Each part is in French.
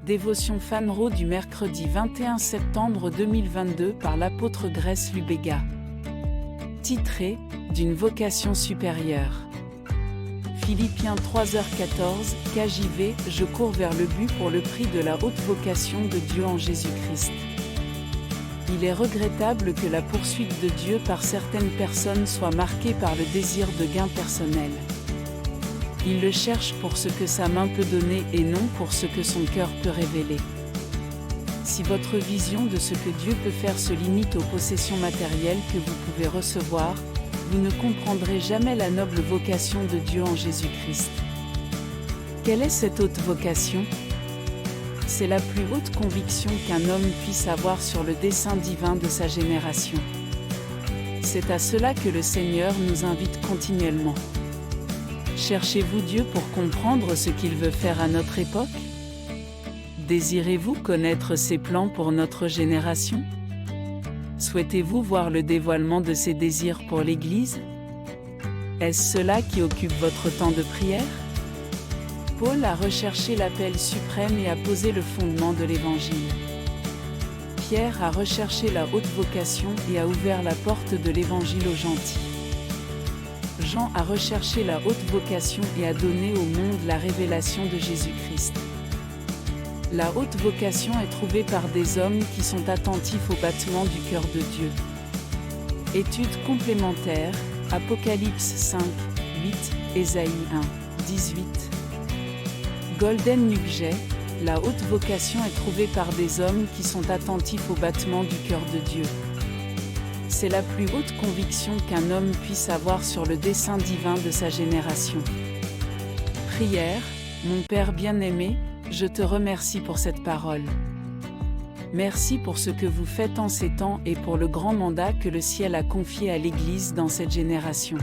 Dévotion Fanro du mercredi 21 septembre 2022 par l'apôtre Grace Lubega. Titré « D'une vocation supérieure ». Philippiens 3h14, KJV, je cours vers le but pour le prix de la haute vocation de Dieu en Jésus-Christ. Il est regrettable que la poursuite de Dieu par certaines personnes soit marquée par le désir de gain personnel. Il le cherche pour ce que sa main peut donner et non pour ce que son cœur peut révéler. Si votre vision de ce que Dieu peut faire se limite aux possessions matérielles que vous pouvez recevoir, vous ne comprendrez jamais la noble vocation de Dieu en Jésus-Christ. Quelle est cette haute vocation ? C'est la plus haute conviction qu'un homme puisse avoir sur le dessein divin de sa génération. C'est à cela que le Seigneur nous invite continuellement. Cherchez-vous Dieu pour comprendre ce qu'il veut faire à notre époque ? Désirez-vous connaître ses plans pour notre génération ? Souhaitez-vous voir le dévoilement de ses désirs pour l'Église ? Est-ce cela qui occupe votre temps de prière ? Paul a recherché l'appel suprême et a posé le fondement de l'Évangile. Pierre a recherché la haute vocation et a ouvert la porte de l'Évangile aux gentils. Jean a recherché la haute vocation et a donné au monde la révélation de Jésus-Christ. La haute vocation est trouvée par des hommes qui sont attentifs au battement du cœur de Dieu. Étude complémentaire, Apocalypse 5, 8, Ésaïe 1, 18. Golden Nugget, la haute vocation est trouvée par des hommes qui sont attentifs au battement du cœur de Dieu. C'est la plus haute conviction qu'un homme puisse avoir sur le dessein divin de sa génération. Prière, mon Père bien-aimé, je te remercie pour cette parole. Merci pour ce que vous faites en ces temps et pour le grand mandat que le ciel a confié à l'Église dans cette génération.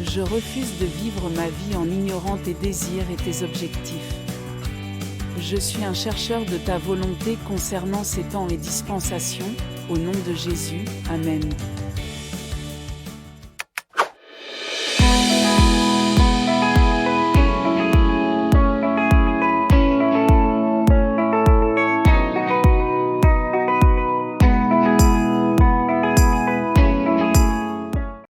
Je refuse de vivre ma vie en ignorant tes désirs et tes objectifs. Je suis un chercheur de ta volonté concernant ces temps et dispensations, au nom de Jésus, Amen.